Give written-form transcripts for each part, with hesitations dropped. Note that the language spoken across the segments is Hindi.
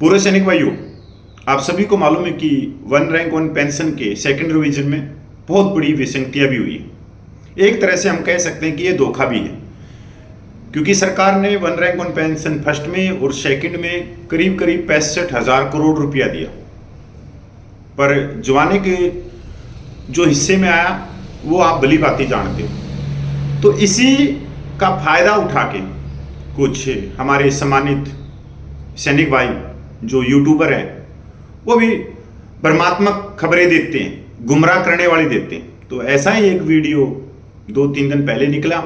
पूर्व सैनिक भाइयों, आप सभी को मालूम है कि वन रैंक वन पेंशन के सेकंड रिवीजन में बहुत बड़ी विसंगतियां भी हुई है। एक तरह से हम कह सकते हैं कि ये धोखा भी है, क्योंकि सरकार ने one rank one pension first में और सेकंड में करीब करीब 65,000 करोड़ रुपया दिया, पर जवाने के जो हिस्से में आया वो आप भली भांति जानते हो। तो इसी का फायदा उठा के कुछ हमारे सम्मानित सैनिक भाई जो यूट्यूबर हैं वो भी भ्रमात्मक खबरें देते हैं, गुमराह करने वाली देते हैं। तो ऐसा ही एक वीडियो 2-3 दिन पहले निकला,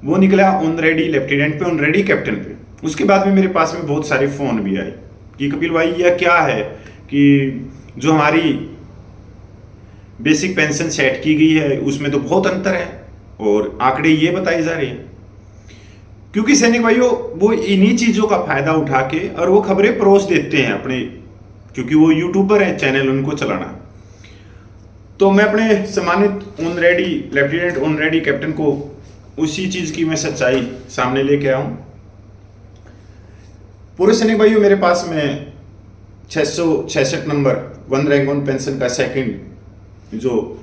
वो निकला ऑन रेडी लेफ्टिनेंट पे, ऑन रेडी कैप्टन पे। उसके बाद में मेरे पास में बहुत सारे फ़ोन भी आए कि कपिल भाई यह क्या है कि जो हमारी बेसिक पेंशन सेट की गई है उसमें तो बहुत अंतर है और आंकड़े ये बताए जा रहे हैं। क्योंकि सैनिक भाइयों वो इन्हीं चीज़ों का फायदा उठा के और वो खबरें परोस देते हैं अपने, क्योंकि वो यूट्यूबर हैं, चैनल उनको चलाना। तो मैं अपने सम्मानित on ready lieutenant on ready captain को उसी चीज़ की मैं सच्चाई सामने लेके आया हूँ। पूरे सैनिक भाइयों, मेरे पास में 666 number one rank one pension का सेकंड जो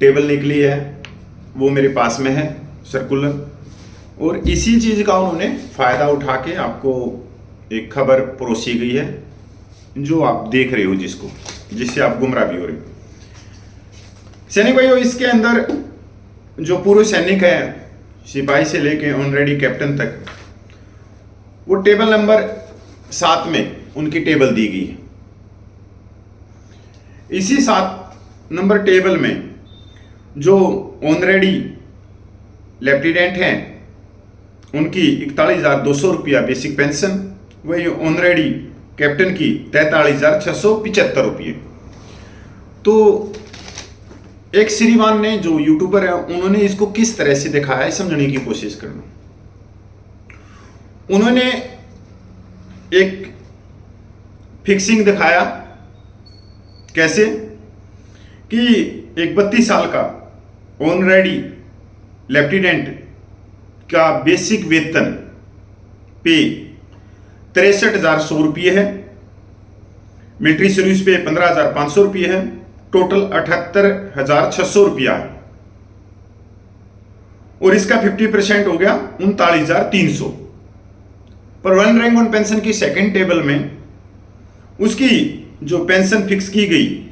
टेबल निकली है वो मेरे पास में है सर्कुलर, और इसी चीज़ का उन्होंने फ़ायदा उठा के आपको एक खबर परोसी गई है जो आप देख रहे हो, जिससे आप गुमराह भी हो रहे हो। सैनिक भाइयों, इसके अंदर जो पूर्व सैनिक है, सिपाही से लेके ऑन रेडी कैप्टन तक, वो टेबल नंबर 7 में उनकी टेबल दी गई है। इसी 7 नंबर टेबल में जो ऑन रेडी लेफ्टिनेंट हैं उनकी 41,200 रुपया बेसिक पेंशन, वही ऑन रेडी कैप्टन की 43,675 रुपये। तो एक श्रीमान ने जो यूट्यूबर है उन्होंने इसको किस तरह से दिखाया है समझने की कोशिश करना। उन्होंने एक फिक्सिंग दिखाया, कैसे कि एक 32 साल का ऑन रेडी लेफ्टिनेंट का बेसिक वेतन पे 63,100 रुपये है, मिलिट्री सर्विस पे 15,500 रुपये है, टोटल 78,600 रुपया है, और इसका 50% हो गया 39,300। पर वन रैंक वन पेंशन की सेकंड टेबल में उसकी जो पेंशन फिक्स की गई,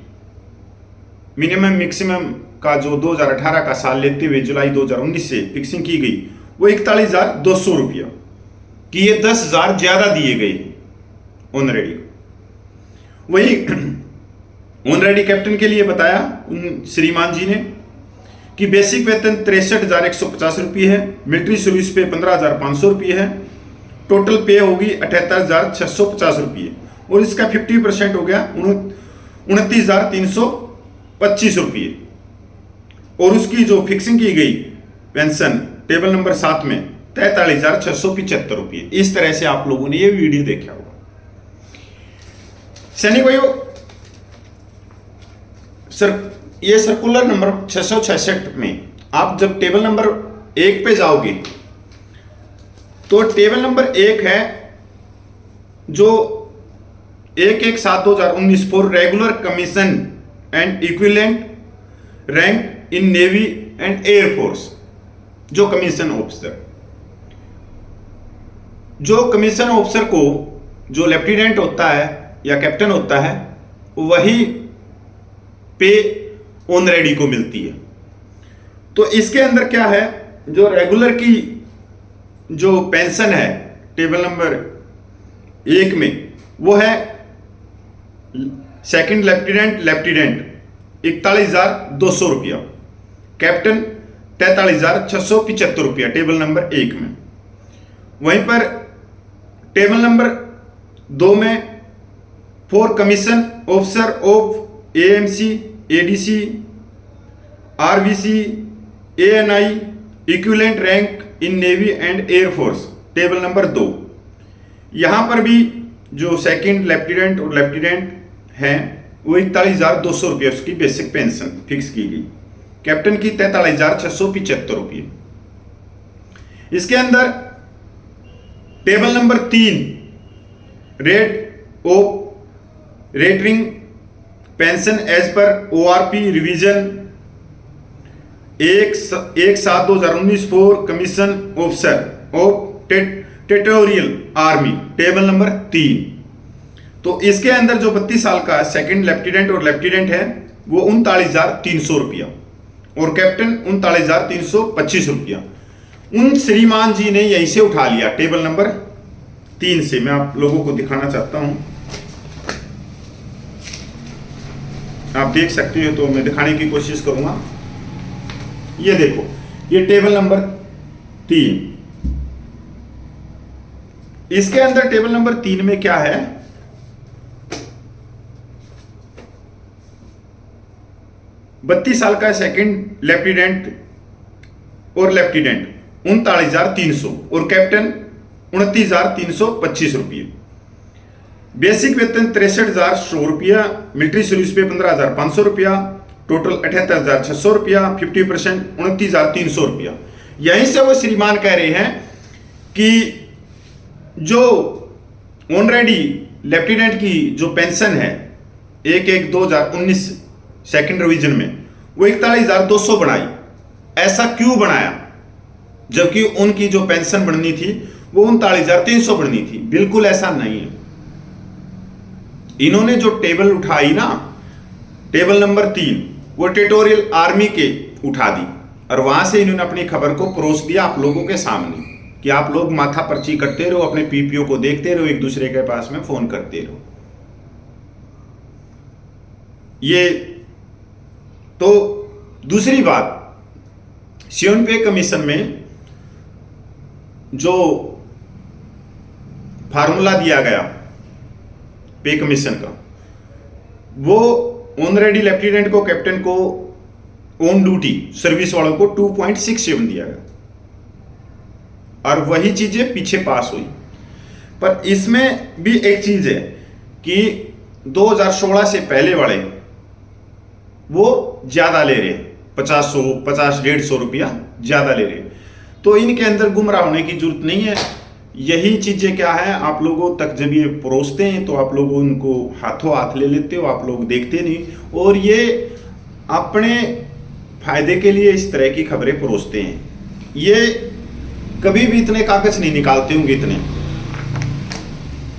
मिनिमम मैक्सिमम का जो 2018 का साल लेते हुए जुलाई 2019 से फिक्सिंग की गई, वो 41,200 रुपया कि ये 10,000 ज्यादा दिए गए ऑन रेडी को। वही ऑन रेडी कैप्टन के लिए बताया उन श्रीमान जी ने कि बेसिक वेतन 63,150 रुपये है, मिलिट्री सर्विस पे 15,500 रुपये है, टोटल पे होगी 78,650 रुपये, और इसका 50% हो गया 29,325 रुपये, और उसकी जो फिक्सिंग की गई पेंशन टेबल नंबर 7 में 43,675 रुपये। इस तरह से आप लोगों ने ये वीडियो देखा होगा। सैनिक भाइयों, ये सर्कुलर नंबर 666 में आप जब टेबल नंबर 1 पे जाओगे तो टेबल नंबर 1 है जो 1/1/7/2019 for regular commission and equivalent rank in navy and air force. जो कमीशन ऑफिसर को जो लेफ्टिनेंट होता है या कैप्टन होता है वही पे ऑन रेडी को मिलती है। तो इसके अंदर क्या है, जो रेगुलर की जो पेंशन है टेबल नंबर 1 में वो है सेकंड लेफ्टिनेंट 41,200 रुपया, कैप्टन 43,675 रुपया टेबल नंबर 1 में। वहीं पर टेबल नंबर 2 में for commission officer of AMC, ADC, RVC, ANI, equivalent rank in navy and air force table number 2। यहां पर भी जो सेकंड लेफ्टिनेंट और लेफ्टिनेंट हैं वो 41,200 रुपये उसकी बेसिक पेंशन फिक्स की गई, कैप्टन की 43,675 रुपये। इसके अंदर table number 3 rate of retiring pension age पर ORP revision 1/7/2019 for commission officer of territorial army, table number 3। तो इसके अंदर जो 32 साल का सेकंड लेफ्टिनेंट और लेफ्टिनेंट है वो 39,300 रुपया और कैप्टन 39,325 रुपया उन श्रीमान जी ने यहीं से उठा लिया, टेबल नंबर 3 से। मैं आप लोगों को दिखाना चाहता हूं, आप देख सकते हो, तो मैं दिखाने की कोशिश करूंगा। ये देखो, ये टेबल नंबर 3, इसके अंदर टेबल नंबर 3 में क्या है, 32 साल का सेकंड लेफ्टिनेंट और लेफ्टिनेंट 39,300 और कैप्टन 29,325 रुपये। बेसिक वेतन 63,100 रुपया, मिलिट्री सर्विस पे 15,500 रुपया, टोटल 78,600 रुपया, 50% 29,300 रुपया। यहीं से वो श्रीमान कह रहे हैं कि जो ऑलरेडी लेफ्टिनेंट की जो पेंशन है 1/1/2019 सेकंड रिवीजन में वो 41,200 बनाई। ऐसा क्यों बनाया जबकि उनकी जो पेंशन बढ़नी थी वो 39,300 बढ़नी थी? बिल्कुल ऐसा नहीं है। इन्होंने जो टेबल उठाई ना, टेबल नंबर 3, वो टेरिटोरियल आर्मी के उठा दी और वहां से इन्होंने अपनी खबर को परोस दिया आप लोगों के सामने कि आप लोग माथा पर्ची करते रहो, अपने PPO को देखते रहो, एक दूसरे के पास में फोन करते रहो। ये तो दूसरी बात, सियोन पे कमीशन में जो फार्मूला दिया गया पे कमीशन का, वो ऑनरेडी लेफ्टिनेंट को, कैप्टन को, ऑन ड्यूटी सर्विस वालों को 2.67 दिया गया और वही चीजें पीछे पास हुई। पर इसमें भी एक चीज है कि 2016 से पहले वाले वो ज्यादा ले रहे, 50-150 रुपया ज्यादा ले रहे। तो इनके अंदर गुमराह होने की जरूरत नहीं है। यही चीजें क्या है, आप लोगों तक जब ये परोसते हैं तो आप लोग उनको हाथों हाथ ले लेते हो, आप लोग देखते नहीं, और ये अपने फायदे के लिए इस तरह की खबरें परोसते हैं। ये कभी भी इतने कागज नहीं निकालते होंगे इतने,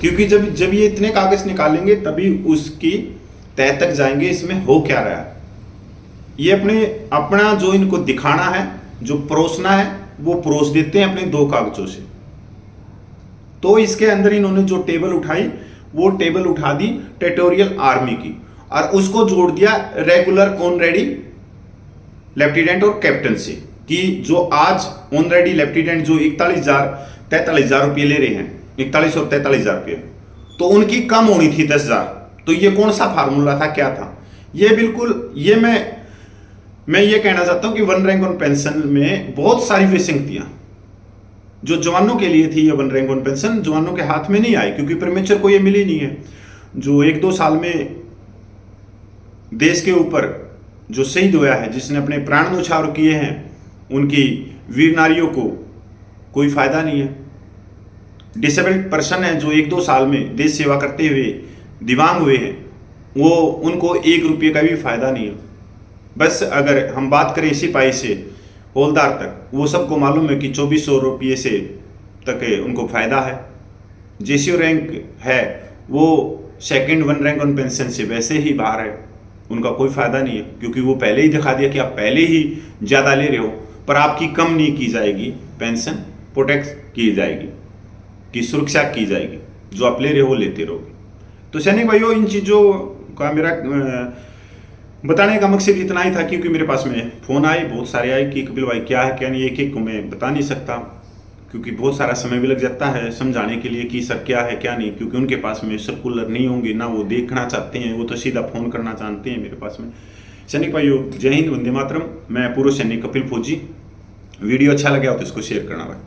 क्योंकि जब ये इतने कागज निकालेंगे तभी उसकी तह तक जाएंगे इसमें हो क्या रहा है। ये अपना जो इनको दिखाना है, जो परोसना है, वो परोस देते हैं अपने 2 कागजों से। तो इसके अंदर इन्होंने जो टेबल उठाई वो टेबल उठा दी टेरिटोरियल आर्मी की और उसको जोड़ दिया रेगुलर ऑनरेडी लेफ्टिनेंट और कैप्टन से, कि जो आज ऑनरेडी लेफ्टिनेंट जो 43,000 रुपये ले रहे हैं, 41 और 43,000 रुपये, तो उनकी कम होनी थी 10,000। तो ये कौन सा फार्मूला था, क्या था ये? बिल्कुल ये मैं ये कहना चाहता हूं कि 1 रैंक ऑन पेंशन में बहुत सारी विसंगतियां जो जवानों के लिए थी, ये 1 रैंक ऑन पेंशन जवानों के हाथ में नहीं आई क्योंकि प्रीमेच्योर को ये मिली नहीं है। जो 1-2 साल में देश के ऊपर जो शहीद हुआ है, जिसने अपने प्राण न्यौछावर किए हैं, उनकी वीर नारियों को कोई फायदा नहीं है। डिसेबल्ड पर्सन है जो 1-2 साल में देश सेवा करते हुए दिव्यांग हुए हैं, वो उनको 1 रुपये का भी फायदा नहीं है। बस अगर हम बात करें सिपाही से हौलदार तक, वो सबको मालूम है कि 2400 रुपये से तक उनको फायदा है। जेसीओ रैंक है वो सेकंड 1 रैंक ऑन पेंशन से वैसे ही बाहर है, उनका कोई फायदा नहीं है क्योंकि वो पहले ही दिखा दिया कि आप पहले ही ज़्यादा ले रहे हो, पर आपकी कम नहीं की जाएगी, पेंशन प्रोटेक्ट की जाएगी, की सुरक्षा की जाएगी, जो आप ले रहे हो लेते रहोगे। तो सैनिक भाइयों, इन चीज़ों का मेरा बताने का मकसद इतना ही था क्योंकि मेरे पास में फ़ोन आए, बहुत सारे आए कि कपिल भाई क्या है क्या नहीं, एक को मैं बता नहीं सकता क्योंकि बहुत सारा समय भी लग जाता है समझाने के लिए कि सर क्या है क्या नहीं, क्योंकि उनके पास में सर्कुलर नहीं होंगे ना, वो देखना चाहते हैं, वो तो सीधा फ़ोन करना चाहते हैं मेरे पास में। सैनिक भाइयों, जय हिंद, वंदे मातरम। मैं पूर्व सैनिक कपिल फौजी। वीडियो अच्छा लगा हो तो इसको शेयर करना भाई।